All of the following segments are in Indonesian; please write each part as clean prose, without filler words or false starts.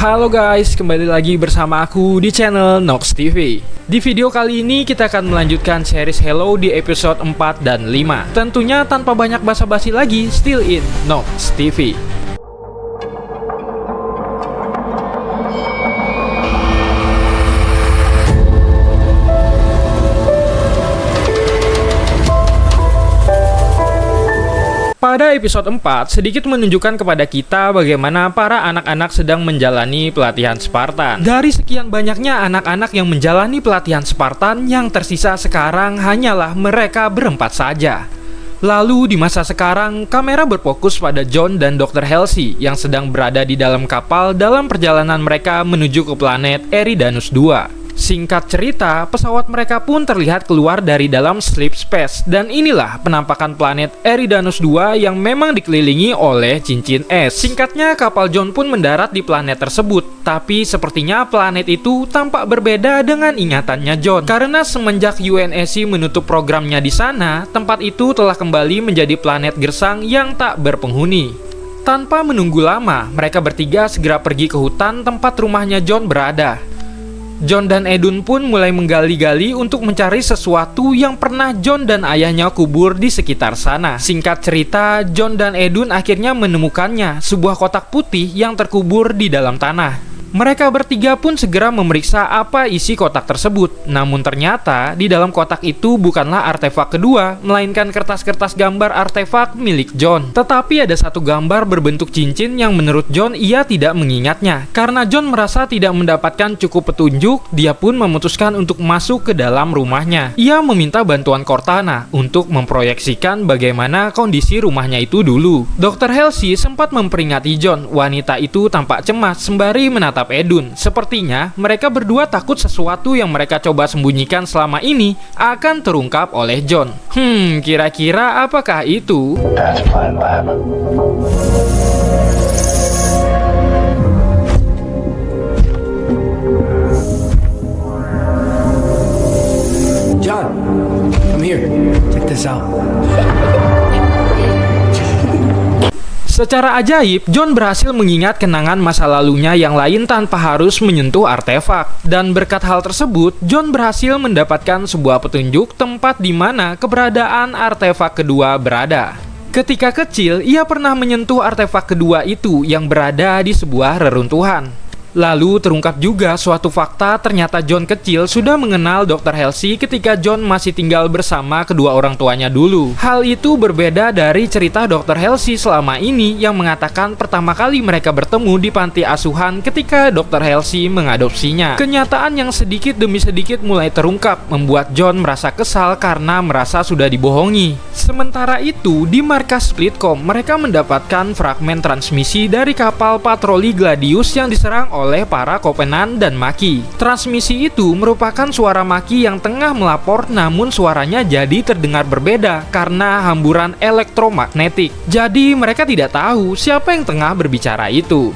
Halo guys, kembali lagi bersama aku di channel Nox TV. Di video kali ini kita akan melanjutkan series Halo di episode 4 dan 5. Tentunya tanpa banyak basa-basi lagi, still in Nox TV. Pada episode 4, sedikit menunjukkan kepada kita bagaimana para anak-anak sedang menjalani pelatihan Spartan. Dari sekian banyaknya anak-anak yang menjalani pelatihan Spartan, yang tersisa sekarang hanyalah mereka berempat saja. Lalu di masa sekarang, kamera berfokus pada John dan Dr. Halsey yang sedang berada di dalam kapal dalam perjalanan mereka menuju ke planet Eridanus II. Singkat cerita, pesawat mereka pun terlihat keluar dari dalam sleep space. Dan inilah penampakan planet Eridanus II yang memang dikelilingi oleh cincin es. Singkatnya, kapal John pun mendarat di planet tersebut. Tapi sepertinya planet itu tampak berbeda dengan ingatannya John. Karena semenjak UNSC menutup programnya di sana, tempat itu telah kembali menjadi planet gersang yang tak berpenghuni. Tanpa menunggu lama, mereka bertiga segera pergi ke hutan tempat rumahnya John berada. John dan Edun pun mulai menggali-gali untuk mencari sesuatu yang pernah John dan ayahnya kubur di sekitar sana. Singkat cerita, John dan Edun akhirnya menemukannya, sebuah kotak putih yang terkubur di dalam tanah. Mereka bertiga pun segera memeriksa apa isi kotak tersebut. Namun ternyata di dalam kotak itu bukanlah artefak kedua, melainkan kertas-kertas gambar artefak milik John. Tetapi ada satu gambar berbentuk cincin yang menurut John ia tidak mengingatnya. Karena John merasa tidak mendapatkan cukup petunjuk, dia pun memutuskan untuk masuk ke dalam rumahnya. Ia meminta bantuan Cortana untuk memproyeksikan bagaimana kondisi rumahnya itu dulu. Dr. Halsey sempat memperingati John. Wanita itu tampak cemas sembari menatap Edun. Sepertinya mereka berdua takut sesuatu yang mereka coba sembunyikan selama ini akan terungkap oleh John. Kira-kira apakah itu? John, come here. Check this out. Secara ajaib, John berhasil mengingat kenangan masa lalunya yang lain tanpa harus menyentuh artefak. Dan berkat hal tersebut, John berhasil mendapatkan sebuah petunjuk tempat di mana keberadaan artefak kedua berada. Ketika kecil, ia pernah menyentuh artefak kedua itu yang berada di sebuah reruntuhan. Lalu terungkap juga suatu fakta, ternyata John kecil sudah mengenal Dr. Halsey ketika John masih tinggal bersama kedua orang tuanya dulu. Hal itu berbeda dari cerita Dr. Halsey selama ini yang mengatakan pertama kali mereka bertemu di panti asuhan ketika Dr. Halsey mengadopsinya. Kenyataan yang sedikit demi sedikit mulai terungkap, membuat John merasa kesal karena merasa sudah dibohongi. Sementara itu, di markas Splitcom, mereka mendapatkan fragmen transmisi dari kapal patroli Gladius yang diserang oleh para Covenant dan Maki. Transmisi itu merupakan suara Maki yang tengah melapor, namun suaranya jadi terdengar berbeda karena hamburan elektromagnetik. Jadi mereka tidak tahu siapa yang tengah berbicara itu.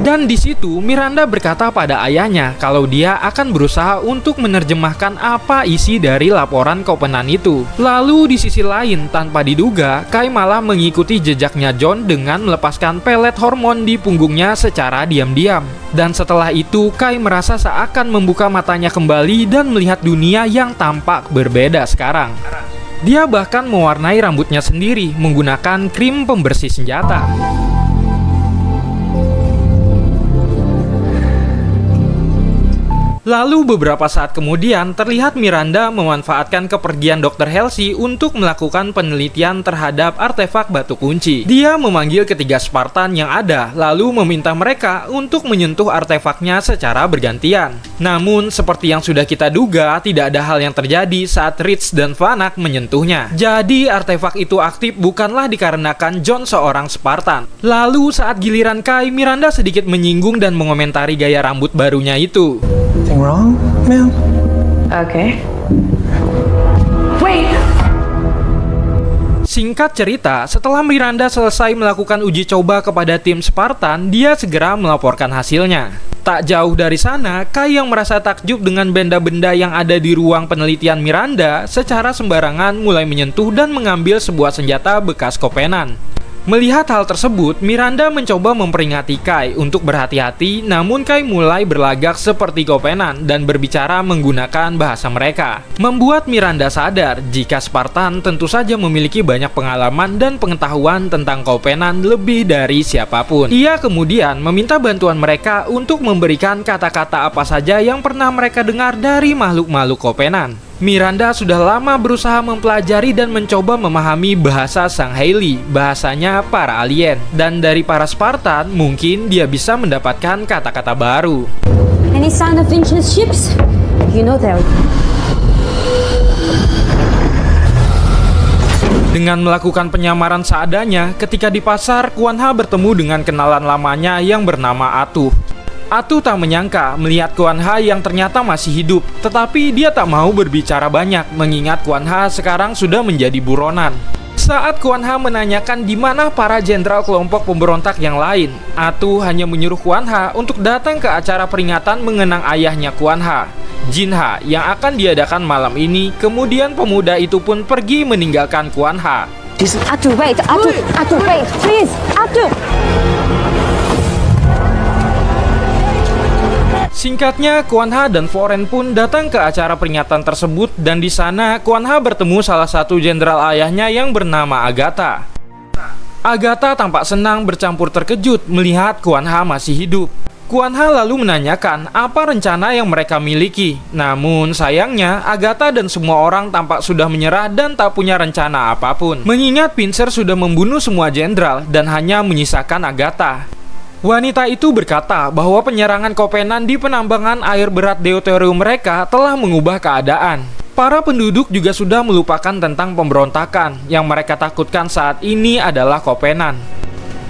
Dan di situ Miranda berkata pada ayahnya kalau dia akan berusaha untuk menerjemahkan apa isi dari laporan Covenant itu. Lalu di sisi lain, tanpa diduga, Kai malah mengikuti jejaknya John dengan melepaskan pelet hormon di punggungnya secara diam-diam. Dan setelah itu, Kai merasa seakan membuka matanya kembali dan melihat dunia yang tampak berbeda sekarang. Dia bahkan mewarnai rambutnya sendiri menggunakan krim pembersih senjata. Lalu beberapa saat kemudian terlihat Miranda memanfaatkan kepergian Dr. Halsey untuk melakukan penelitian terhadap artefak batu kunci. Dia memanggil ketiga Spartan yang ada, lalu meminta mereka untuk menyentuh artefaknya secara bergantian. Namun seperti yang sudah kita duga, tidak ada hal yang terjadi saat Rich dan Vanak menyentuhnya. Jadi artefak itu aktif bukanlah dikarenakan John seorang Spartan. Lalu saat giliran Kai, Miranda sedikit menyinggung dan mengomentari gaya rambut barunya itu. Anything wrong, ma'am? Okay. Wait! Singkat cerita, setelah Miranda selesai melakukan uji coba kepada tim Spartan, dia segera melaporkan hasilnya. Tak jauh dari sana, Kai yang merasa takjub dengan benda-benda yang ada di ruang penelitian Miranda secara sembarangan mulai menyentuh dan mengambil sebuah senjata bekas kopenan. Melihat hal tersebut, Miranda mencoba memperingati Kai untuk berhati-hati, namun Kai mulai berlagak seperti kopenan dan berbicara menggunakan bahasa mereka. Membuat Miranda sadar jika Spartan tentu saja memiliki banyak pengalaman dan pengetahuan tentang kopenan lebih dari siapapun. Ia kemudian meminta bantuan mereka untuk memberikan kata-kata apa saja yang pernah mereka dengar dari makhluk-makhluk kopenan. Miranda sudah lama berusaha mempelajari dan mencoba memahami bahasa Sang Hailey, bahasanya para alien. Dan dari para Spartan, mungkin dia bisa mendapatkan kata-kata baru. Any sign of ancient ships? You know they're... Dengan melakukan penyamaran seadanya, ketika di pasar, Kuan Ha bertemu dengan kenalan lamanya yang bernama Atu. Atu tak menyangka melihat Kuan Ha yang ternyata masih hidup, tetapi dia tak mau berbicara banyak mengingat Kuan Ha sekarang sudah menjadi buronan. Saat Kuan Ha menanyakan di mana para jenderal kelompok pemberontak yang lain, Atu hanya menyuruh Kuan Ha untuk datang ke acara peringatan mengenang ayahnya Kuan Ha, Jin Ha, yang akan diadakan malam ini. Kemudian pemuda itu pun pergi meninggalkan Kuan Ha. Atu, wait! Atu, wait! Please! Atu! Singkatnya, Kuan Ha dan Foren pun datang ke acara peringatan tersebut dan di sana Kuan Ha bertemu salah satu jenderal ayahnya yang bernama Agatha. Agatha tampak senang bercampur terkejut melihat Kuan Ha masih hidup. Kuan Ha lalu menanyakan apa rencana yang mereka miliki. Namun sayangnya Agatha dan semua orang tampak sudah menyerah dan tak punya rencana apapun. Mengingat Pincer sudah membunuh semua jenderal dan hanya menyisakan Agatha. Wanita itu berkata bahwa penyerangan kopenan di penambangan air berat deuterium mereka telah mengubah keadaan. Para penduduk juga sudah melupakan tentang pemberontakan. Yang mereka takutkan saat ini adalah kopenan.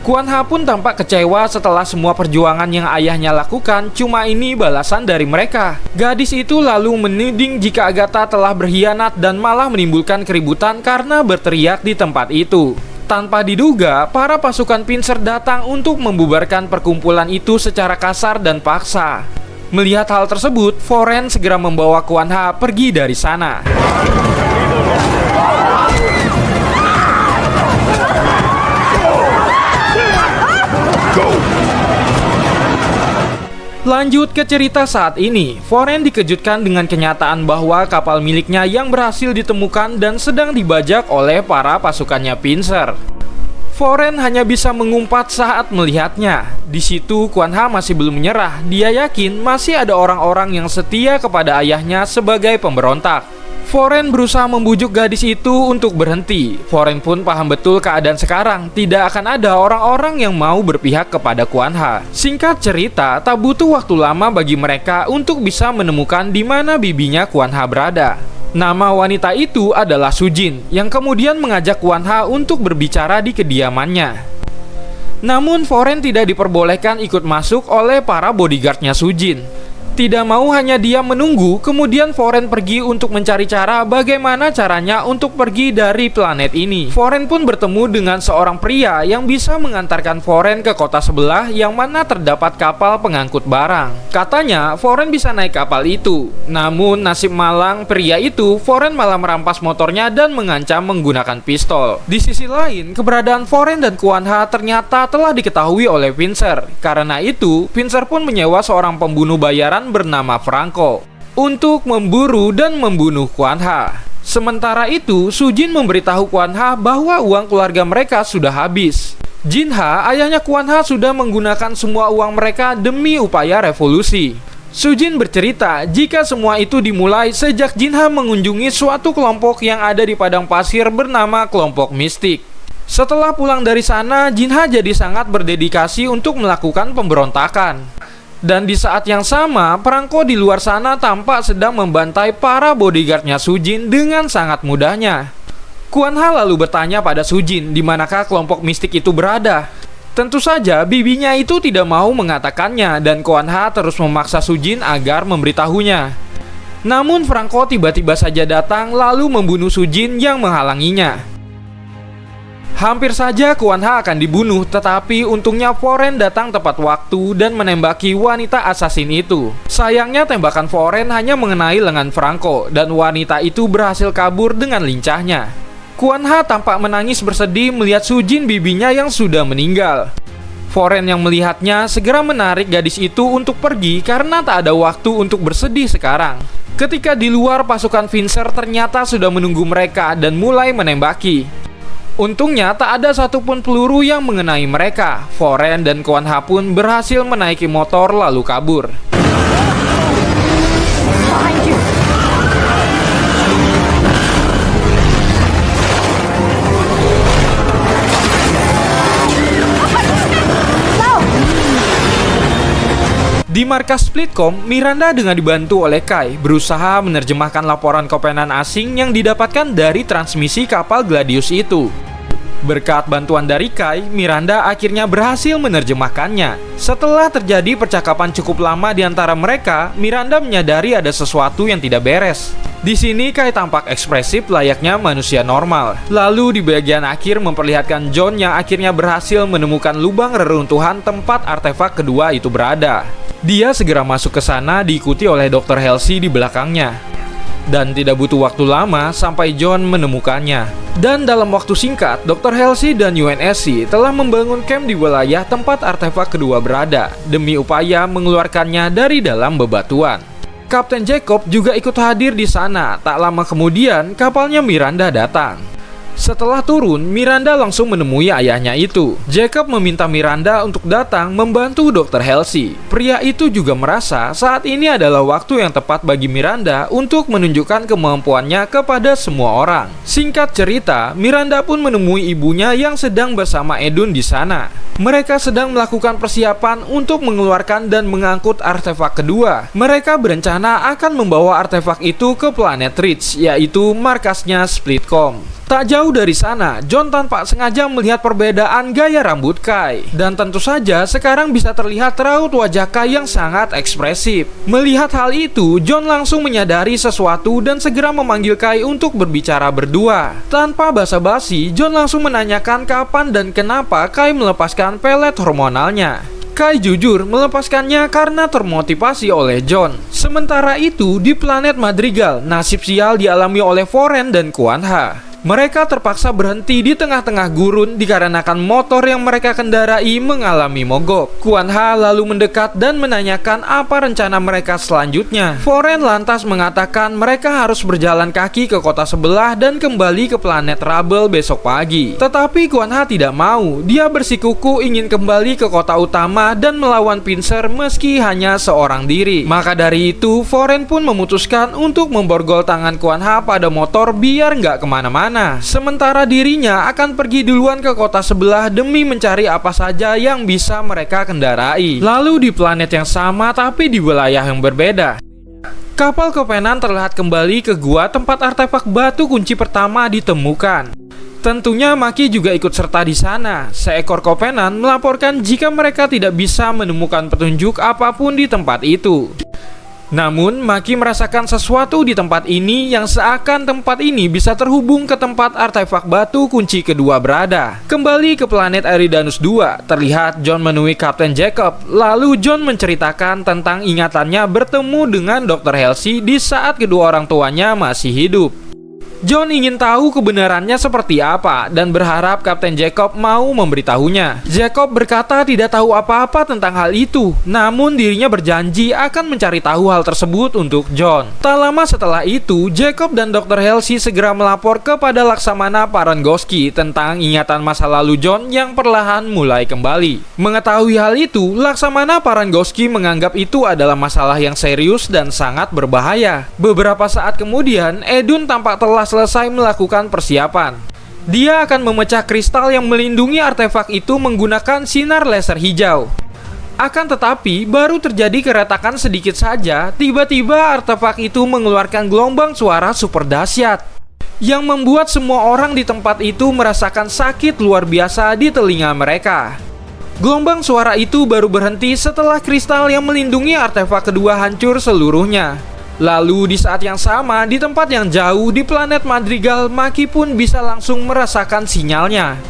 Kuan Ha pun tampak kecewa setelah semua perjuangan yang ayahnya lakukan, cuma ini balasan dari mereka. Gadis itu lalu menuding jika Agatha telah berkhianat dan malah menimbulkan keributan karena berteriak di tempat itu. Tanpa diduga, para pasukan Pincer datang untuk membubarkan perkumpulan itu secara kasar dan paksa. Melihat hal tersebut, Foren segera membawa Kuan Ha pergi dari sana. Lanjut ke cerita saat ini, Foren dikejutkan dengan kenyataan bahwa kapal miliknya yang berhasil ditemukan dan sedang dibajak oleh para pasukannya Pincer. Foren hanya bisa mengumpat saat melihatnya. Di situ Kuan Ha masih belum menyerah. Dia yakin masih ada orang-orang yang setia kepada ayahnya sebagai pemberontak. Foren berusaha membujuk gadis itu untuk berhenti. Foren pun paham betul keadaan sekarang. Tidak akan ada orang-orang yang mau berpihak kepada Kuan Ha. Singkat cerita, tak butuh waktu lama bagi mereka untuk bisa menemukan di mana bibinya Kuan Ha berada. Nama wanita itu adalah Sujin, yang kemudian mengajak Kuan Ha untuk berbicara di kediamannya. Namun Foren tidak diperbolehkan ikut masuk oleh para bodyguardnya Sujin. Tidak mau hanya dia menunggu, kemudian Foren pergi untuk mencari cara bagaimana caranya untuk pergi dari planet ini. Foren pun bertemu dengan seorang pria yang bisa mengantarkan Foren ke kota sebelah yang mana terdapat kapal pengangkut barang. Katanya Foren bisa naik kapal itu. Namun nasib malang pria itu, Foren malah merampas motornya dan mengancam menggunakan pistol. Di sisi lain, keberadaan Foren dan Kuan Ha ternyata telah diketahui oleh Pincer. Karena itu, Pincer pun menyewa seorang pembunuh bayaran bernama Franco untuk memburu dan membunuh Kuan Ha. Sementara itu, Sujin memberitahu Kuan Ha bahwa uang keluarga mereka sudah habis. Jin Ha, ayahnya Kuan Ha, sudah menggunakan semua uang mereka demi upaya revolusi. Sujin bercerita jika semua itu dimulai sejak Jin Ha mengunjungi suatu kelompok yang ada di padang pasir bernama kelompok mistik. Setelah pulang dari sana, Jin Ha jadi sangat berdedikasi untuk melakukan pemberontakan. Dan di saat yang sama, perangko di luar sana tampak sedang membantai para bodyguardnya Sujin dengan sangat mudahnya. Kuan Ha lalu bertanya pada Sujin di manakah kelompok mistik itu berada. Tentu saja bibinya itu tidak mau mengatakannya dan Kuan Ha terus memaksa Sujin agar memberitahunya. Namun Franco tiba-tiba saja datang lalu membunuh Sujin yang menghalanginya. Hampir saja Kwon Ha akan dibunuh, tetapi untungnya Foren datang tepat waktu dan menembaki wanita asasin itu. Sayangnya tembakan Foren hanya mengenai lengan Franco dan wanita itu berhasil kabur dengan lincahnya. Kwon Ha tampak menangis bersedih melihat Sujin bibinya yang sudah meninggal. Foren yang melihatnya segera menarik gadis itu untuk pergi karena tak ada waktu untuk bersedih sekarang. Ketika di luar, pasukan Finster ternyata sudah menunggu mereka dan mulai menembaki. Untungnya tak ada satupun peluru yang mengenai mereka. Foren dan Kwon Ha pun berhasil menaiki motor lalu kabur. Behind you. Di markas Splitcom, Miranda dengan dibantu oleh Kai berusaha menerjemahkan laporan kovenan asing yang didapatkan dari transmisi kapal Gladius itu. Berkat bantuan dari Kai, Miranda akhirnya berhasil menerjemahkannya. Setelah terjadi percakapan cukup lama di antara mereka, Miranda menyadari ada sesuatu yang tidak beres. Di sini Kai tampak ekspresif layaknya manusia normal. Lalu di bagian akhir memperlihatkan John yang akhirnya berhasil menemukan lubang reruntuhan tempat artefak kedua itu berada. Dia segera masuk ke sana diikuti oleh Dr. Halsey di belakangnya. Dan tidak butuh waktu lama sampai John menemukannya. Dan dalam waktu singkat, Dr. Halsey dan UNSC telah membangun camp di wilayah tempat artefak kedua berada demi upaya mengeluarkannya dari dalam bebatuan. Kapten Jacob juga ikut hadir di sana. Tak lama kemudian, kapalnya Miranda datang. Setelah turun, Miranda langsung menemui ayahnya itu. Jacob meminta Miranda untuk datang membantu Dr. Halsey. Pria itu juga merasa saat ini adalah waktu yang tepat bagi Miranda untuk menunjukkan kemampuannya kepada semua orang. Singkat cerita, Miranda pun menemui ibunya yang sedang bersama Edun di sana. Mereka sedang melakukan persiapan untuk mengeluarkan dan mengangkut artefak kedua. Mereka berencana akan membawa artefak itu ke planet Ridge, yaitu markasnya Splitcom. Tak jauh dari sana, John tanpa sengaja melihat perbedaan gaya rambut Kai. Dan tentu saja sekarang bisa terlihat raut wajah Kai yang sangat ekspresif. Melihat hal itu, John langsung menyadari sesuatu dan segera memanggil Kai untuk berbicara berdua. Tanpa basa-basi, John langsung menanyakan kapan dan kenapa Kai melepaskan pelet hormonalnya. Kai jujur melepaskannya karena termotivasi oleh John. Sementara itu, di planet Madrigal, nasib sial dialami oleh Foren dan Kwon Ha. Mereka terpaksa berhenti di tengah-tengah gurun dikarenakan motor yang mereka kendarai mengalami mogok. Kwon Ha lalu mendekat dan menanyakan apa rencana mereka selanjutnya. Foren lantas mengatakan mereka harus berjalan kaki ke kota sebelah dan kembali ke planet Rubble besok pagi. Tetapi Kwon Ha tidak mau. Dia bersikuku ingin kembali ke kota utama dan melawan Pincer meski hanya seorang diri. Maka dari itu, Foren pun memutuskan untuk memborgol tangan Kwon Ha pada motor biar nggak kemana-mana. Sementara dirinya akan pergi duluan ke kota sebelah demi mencari apa saja yang bisa mereka kendarai. Lalu di planet yang sama tapi di wilayah yang berbeda, kapal Covenant terlihat kembali ke gua tempat artefak batu kunci pertama ditemukan. Tentunya Maki juga ikut serta di sana. Seekor Covenant melaporkan jika mereka tidak bisa menemukan petunjuk apapun di tempat itu. Namun, Maki merasakan sesuatu di tempat ini yang seakan tempat ini bisa terhubung ke tempat artefak batu kunci kedua berada. Kembali ke planet Eridanus 2, terlihat John menemui Kapten Jacob. Lalu John menceritakan tentang ingatannya bertemu dengan Dr. Halsey di saat kedua orang tuanya masih hidup. John ingin tahu kebenarannya seperti apa dan berharap Kapten Jacob mau memberitahunya. Jacob berkata tidak tahu apa-apa tentang hal itu, namun dirinya berjanji akan mencari tahu hal tersebut untuk John. Tak lama setelah itu, Jacob dan Dr. Halsey segera melapor kepada Laksamana Parangoski tentang ingatan masa lalu John yang perlahan mulai kembali. Mengetahui hal itu, Laksamana Parangoski menganggap itu adalah masalah yang serius dan sangat berbahaya. Beberapa saat kemudian, Edun tampak telah selesai melakukan persiapan. Dia akan memecah kristal yang melindungi artefak itu menggunakan sinar laser hijau. Akan tetapi, baru terjadi keretakan sedikit saja, tiba-tiba artefak itu mengeluarkan gelombang suara super dahsyat yang membuat semua orang di tempat itu merasakan sakit luar biasa di telinga mereka. Gelombang suara itu baru berhenti setelah kristal yang melindungi artefak kedua hancur seluruhnya. Lalu di saat yang sama, di tempat yang jauh di planet Madrigal, Maki pun bisa langsung merasakan sinyalnya.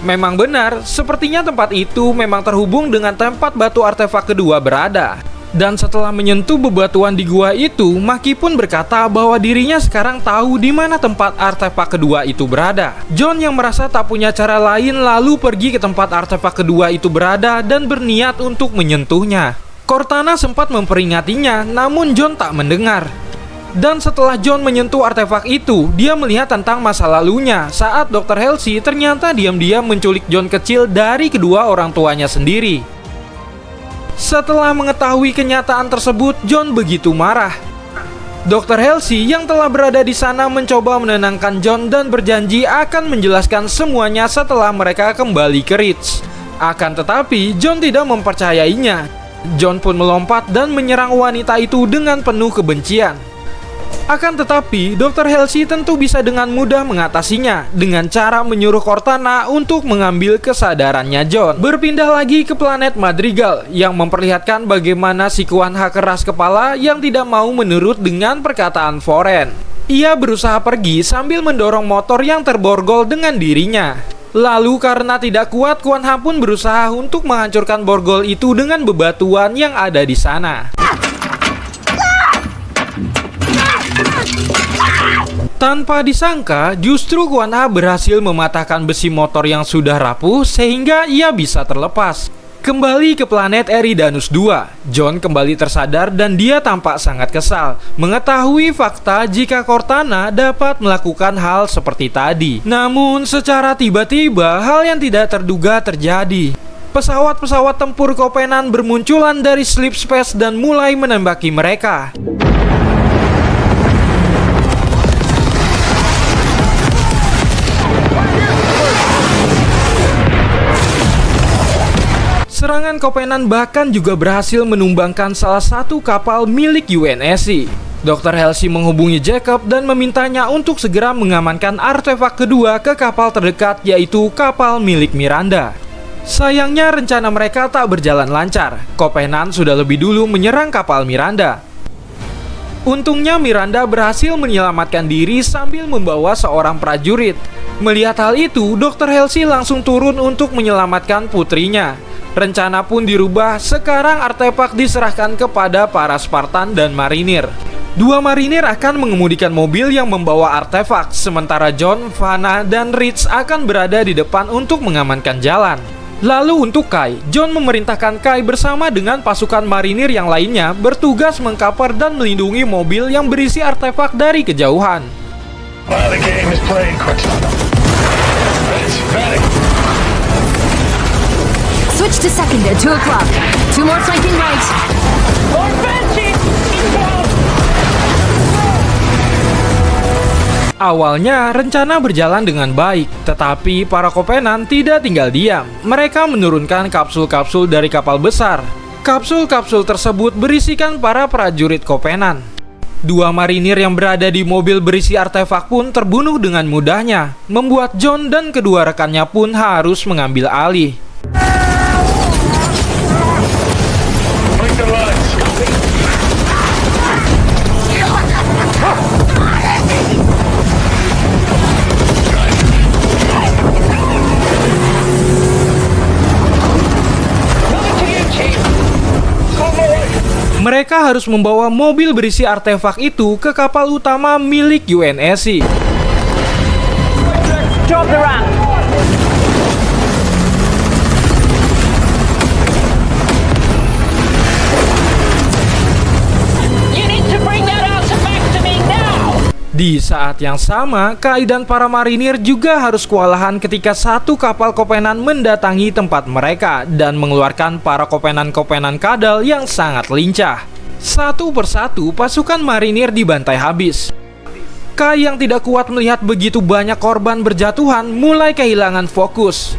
Memang benar, sepertinya tempat itu memang terhubung dengan tempat batu artefak kedua berada. Dan setelah menyentuh bebatuan di gua itu, Maki pun berkata bahwa dirinya sekarang tahu di mana tempat artefak kedua itu berada. John yang merasa tak punya cara lain lalu pergi ke tempat artefak kedua itu berada dan berniat untuk menyentuhnya. Cortana sempat memperingatinya, namun John tak mendengar. Dan setelah John menyentuh artefak itu, dia melihat tentang masa lalunya saat Dr. Halsey ternyata diam-diam menculik John kecil dari kedua orang tuanya sendiri. Setelah mengetahui kenyataan tersebut, John begitu marah. Dr. Halsey yang telah berada di sana mencoba menenangkan John dan berjanji akan menjelaskan semuanya setelah mereka kembali ke Ridge. Akan tetapi, John tidak mempercayainya. John pun melompat dan menyerang wanita itu dengan penuh kebencian. Akan tetapi, Dr. Halsey tentu bisa dengan mudah mengatasinya dengan cara menyuruh Cortana untuk mengambil kesadarannya John. Berpindah lagi ke planet Madrigal yang memperlihatkan bagaimana si Kuan-Ha keras kepala yang tidak mau menurut dengan perkataan Foren. Ia berusaha pergi sambil mendorong motor yang terborgol dengan dirinya. Lalu karena tidak kuat, Kuan-Ha pun berusaha untuk menghancurkan borgol itu dengan bebatuan yang ada di sana. Tanpa disangka, justru Kuan-Ha berhasil mematahkan besi motor yang sudah rapuh sehingga ia bisa terlepas. Kembali ke planet Eridanus 2, John kembali tersadar dan dia tampak sangat kesal mengetahui fakta jika Cortana dapat melakukan hal seperti tadi. Namun secara tiba-tiba hal yang tidak terduga terjadi. Pesawat-pesawat tempur Copenhagen bermunculan dari sleep space dan mulai menembaki mereka. Serangan Copenhagen bahkan juga berhasil menumbangkan salah satu kapal milik UNSC. Dr. Halsey menghubungi Jacob dan memintanya untuk segera mengamankan artefak kedua ke kapal terdekat, yaitu kapal milik Miranda. Sayangnya rencana mereka tak berjalan lancar. Copenhagen sudah lebih dulu menyerang kapal Miranda. Untungnya Miranda berhasil menyelamatkan diri sambil membawa seorang prajurit. Melihat hal itu, Dr. Halsey langsung turun untuk menyelamatkan putrinya. Rencana pun dirubah, sekarang artefak diserahkan kepada para Spartan dan marinir. Dua marinir akan mengemudikan mobil yang membawa artefak, sementara John, Vanna, dan Ridge akan berada di depan untuk mengamankan jalan. Lalu untuk Kai, John memerintahkan Kai bersama dengan pasukan marinir yang lainnya bertugas mengcover dan melindungi mobil yang berisi artefak dari kejauhan. Switch to second at 2 o'clock. 2 more flanking right. Awalnya rencana berjalan dengan baik, tetapi para Copenhagen tidak tinggal diam. Mereka menurunkan kapsul-kapsul dari kapal besar. Kapsul-kapsul tersebut berisikan para prajurit Copenhagen. Dua marinir yang berada di mobil berisi artefak pun terbunuh dengan mudahnya, membuat John dan kedua rekannya pun harus mengambil alih. Mereka harus membawa mobil berisi artefak itu ke kapal utama milik UNSC. Drop the ramp. You need to bring that artifact to me now. Di saat yang sama, Kai dan para marinir juga harus kewalahan ketika satu kapal Copenhagen mendatangi tempat mereka dan mengeluarkan para Copenhagen kadal yang sangat lincah. Satu persatu pasukan marinir dibantai habis. Kai yang tidak kuat melihat begitu banyak korban berjatuhan mulai kehilangan fokus.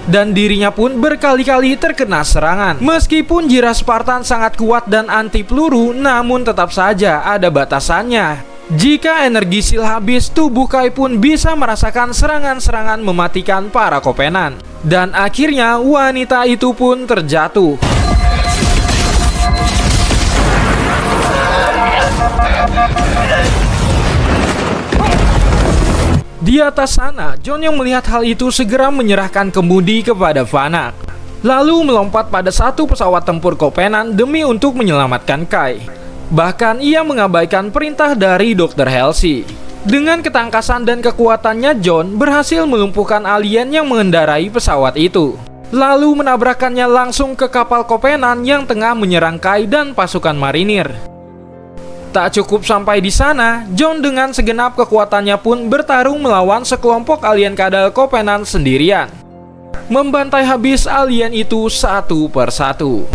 Dan dirinya pun berkali-kali terkena serangan. Meskipun jira Spartan sangat kuat dan anti peluru, namun tetap saja ada batasannya. Jika energi sil habis, tubuh Kai pun bisa merasakan serangan-serangan mematikan para Copenhagen. Dan akhirnya wanita itu pun terjatuh. Di atas sana, John yang melihat hal itu segera menyerahkan kemudi kepada Vanak, lalu melompat pada satu pesawat tempur Covenant demi untuk menyelamatkan Kai. Bahkan ia mengabaikan perintah dari Dr. Halsey. Dengan ketangkasan dan kekuatannya, John berhasil melumpuhkan alien yang mengendarai pesawat itu, lalu menabrakkannya langsung ke kapal Covenant yang tengah menyerang Kai dan pasukan marinir. Tak cukup sampai di sana, John dengan segenap kekuatannya pun bertarung melawan sekelompok alien kadal Covenant sendirian, membantai habis alien itu satu persatu.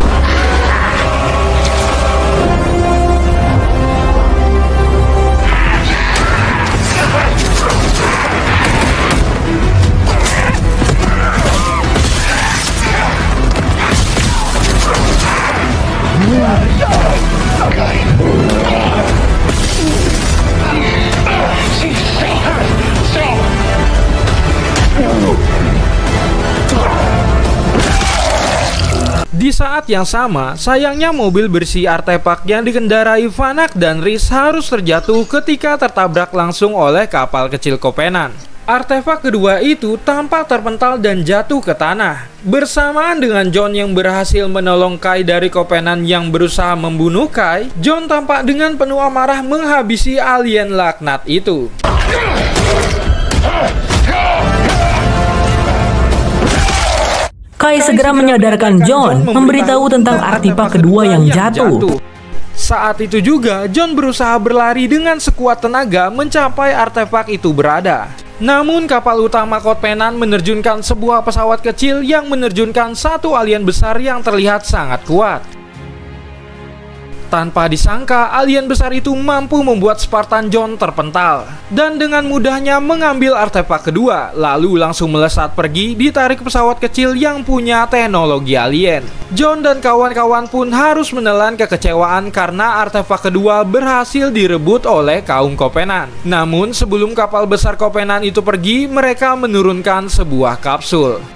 Di saat yang sama, sayangnya mobil bersih artefak yang dikendarai Vanak dan Rhys harus terjatuh ketika tertabrak langsung oleh kapal kecil Covenant. Artefak kedua itu tampak terpental dan jatuh ke tanah. Bersamaan dengan John yang berhasil menolong Kai dari Covenant yang berusaha membunuh Kai, John tampak dengan penuh amarah menghabisi alien laknat itu. Kai segera menyadarkan John, memberitahu tentang artefak kedua yang jatuh. Saat itu juga, John berusaha berlari dengan sekuat tenaga mencapai artefak itu berada. Namun kapal utama Covenant menerjunkan sebuah pesawat kecil yang menerjunkan satu alien besar yang terlihat sangat kuat. Tanpa disangka, alien besar itu mampu membuat Spartan John terpental dan dengan mudahnya mengambil artefak kedua, lalu langsung melesat pergi ditarik pesawat kecil yang punya teknologi alien. John dan kawan-kawan pun harus menelan kekecewaan karena artefak kedua berhasil direbut oleh kaum Covenant. Namun sebelum kapal besar Covenant itu pergi, mereka menurunkan sebuah kapsul.